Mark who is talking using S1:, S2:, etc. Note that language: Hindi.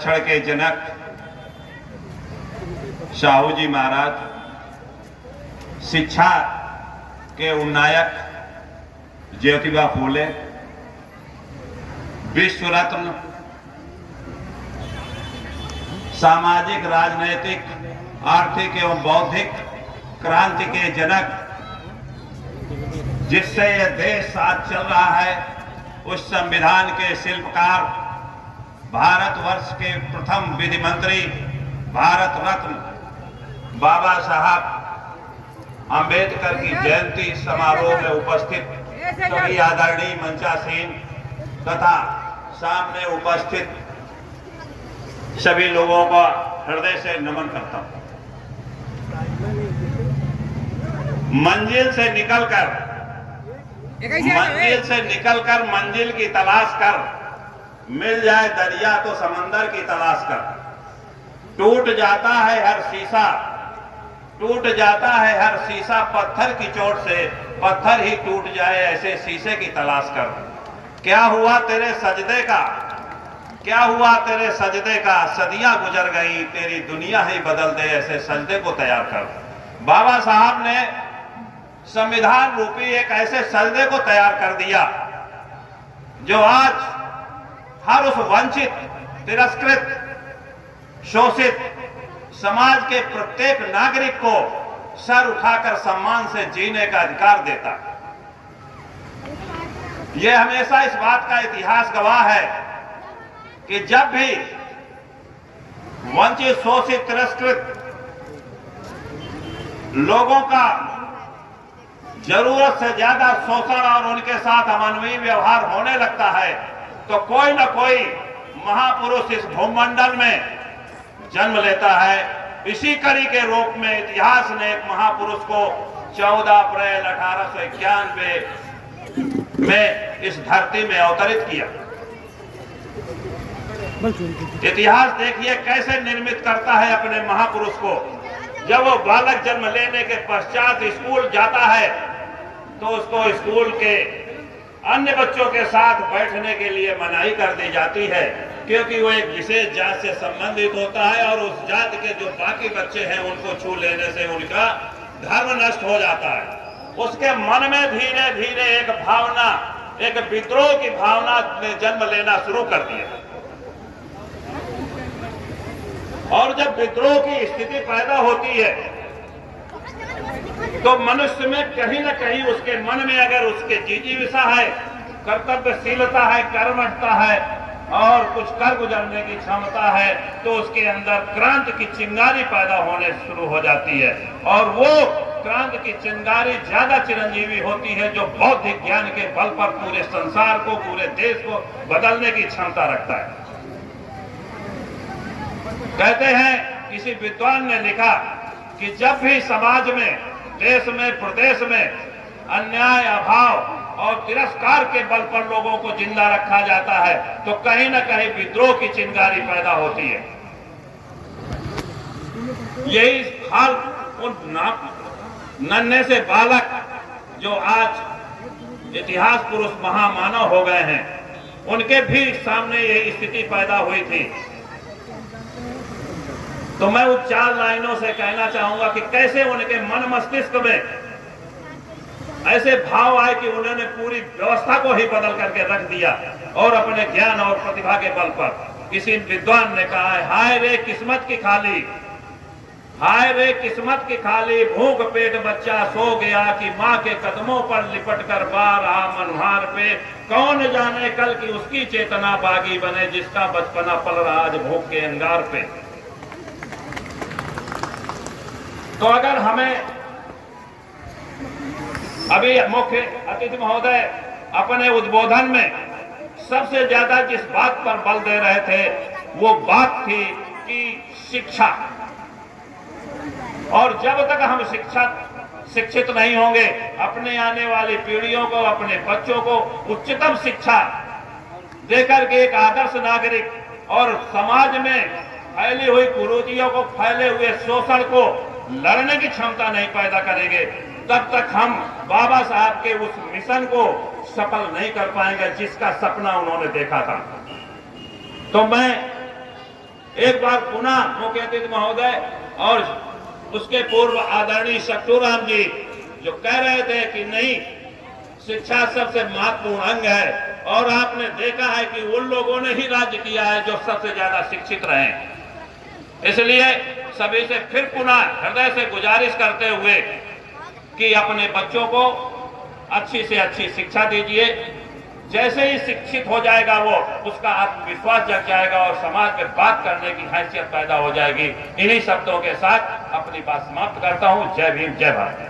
S1: संरक्षण के जनक साहू जी महाराज, शिक्षा के उन्नायक ज्योतिबा फूले, विश्व रत्न, सामाजिक, राजनैतिक, आर्थिक एवं बौद्धिक क्रांति के जनक, जिससे यह देश आज चल रहा है, उस संविधान के शिल्पकार, भारतवर्ष के प्रथम विधि मंत्री, भारत रत्न बाबा साहब अंबेडकर की जयंती समारोह में उपस्थित सभी आदरणीय मंचासीन तथा सामने उपस्थित सभी लोगों का हृदय से नमन करता हूं। मंजिल से निकलकर मंजिल की तलाश कर, मिल जाए दरिया तो समंदर की तलाश कर। टूट जाता है हर शीशा, टूट जाता है हर शीशा, पत्थर की चोट से पत्थर ही टूट जाए, ऐसे शीशे की तलाश कर। क्या हुआ तेरे सजदे का, क्या हुआ तेरे सजदे का, सदियां गुजर गई, तेरी दुनिया ही बदल दे, ऐसे सजदे को तैयार कर। बाबा साहब ने संविधान रूपी एक ऐसे सजदे को तैयार कर दिया जो आज हर उस वंचित, तिरस्कृत, शोषित समाज के प्रत्येक नागरिक को सर उठाकर सम्मान से जीने का अधिकार देता। यह हमेशा इस बात का इतिहास गवाह है कि जब भी वंचित, शोषित, तिरस्कृत लोगों का जरूरत से ज्यादा शोषण और उनके साथ अमानवीय व्यवहार होने लगता है, तो कोई न कोई महापुरुष इस भूमंडल में जन्म लेता है। इसी कड़ी के रूप में इतिहास ने एक महापुरुष को 14 अप्रैल 1891 में इस धरती में अवतरित किया। इतिहास देखिए कैसे निर्मित करता है अपने महापुरुष को। जब वो बालक जन्म लेने के पश्चात स्कूल जाता है तो उसको स्कूल के अन्य बच्चों के साथ बैठने के लिए मनाही कर दी जाती है, क्योंकि वो एक विशेष जात से संबंधित होता है और उस जात के जो बाकी बच्चे हैं उनको छू लेने से उनका धर्म नष्ट हो जाता है। उसके मन में धीरे धीरे एक भावना, एक विद्रोह की भावना ने जन्म लेना शुरू कर दिया। और जब विद्रोह की स्थिति पैदा होती है तो मनुष्य में कहीं न कहीं उसके मन में अगर उसके जिज्ञासा है, कर्तव्यशीलता है, कर्मठता है और कुछ कर गुजरने की क्षमता है, तो उसके अंदर क्रांति की चिंगारी पैदा होने शुरू हो जाती है। और वो क्रांति की चिंगारी ज्यादा चिरंजीवी होती है जो बौद्धिक ज्ञान के बल पर पूरे संसार को, पूरे देश को बदलने की क्षमता रखता है। कहते हैं, किसी विद्वान ने लिखा कि जब भी समाज में, देश में, प्रदेश में अन्याय, अभाव और तिरस्कार के बल पर लोगों को जिंदा रखा जाता है तो कहीं न कहीं विद्रोह की चिंगारी पैदा होती है। यही हाल उन नन्हे से बालक जो आज इतिहास पुरुष महामानव हो गए हैं, उनके भी सामने यही स्थिति पैदा हुई थी। तो मैं उस 4 लाइनों से कहना चाहूंगा कि कैसे उनके मन मस्तिष्क में ऐसे भाव आए कि उन्होंने पूरी व्यवस्था को ही बदल करके रख दिया और अपने ज्ञान और प्रतिभा के बल पर। किसी विद्वान ने कहा है, हाय रे किस्मत की खाली, हाय रे किस्मत की खाली, भूख पेट बच्चा सो गया कि माँ के कदमों पर लिपट कर बार रहा मनोहार पे। कौन जाने कल की उसकी चेतना बागी बने, जिसका बचपना पल रहा आज भूख के अंगार पे। तो अगर हमें अभी मुख्य अतिथि महोदय अपने उद्बोधन में सबसे ज्यादा जिस बात पर बल दे रहे थे वो बात थी कि शिक्षा, और जब तक हम शिक्षित नहीं होंगे, अपने आने वाली पीढ़ियों को, अपने बच्चों को उच्चतम शिक्षा देकर के एक आदर्श नागरिक और समाज में फैली हुई कुरीतियों को, फैले हुए शोषण को लड़ने की क्षमता नहीं पैदा करेंगे, तब तक हम बाबा साहब के उस मिशन को सफल नहीं कर पाएंगे जिसका सपना उन्होंने देखा था। तो मैं एक बार पुनः मुख्य अतिथि महोदय और उसके पूर्व आदरणीय शक्तूराम जी जो कह रहे थे कि नहीं, शिक्षा सबसे महत्वपूर्ण अंग है, और आपने देखा है कि उन लोगों ने ही राज्य किया है जो सबसे ज्यादा शिक्षित रहे। इसलिए सभी से फिर पुनः हृदय से गुजारिश करते हुए कि अपने बच्चों को अच्छी से अच्छी शिक्षा दीजिए। जैसे ही शिक्षित हो जाएगा वो, उसका आत्मविश्वास जग जाएगा और समाज में बात करने की हैसियत पैदा हो जाएगी। इन्हीं शब्दों के साथ अपनी बात समाप्त करता हूं। जय भीम, जय भारत।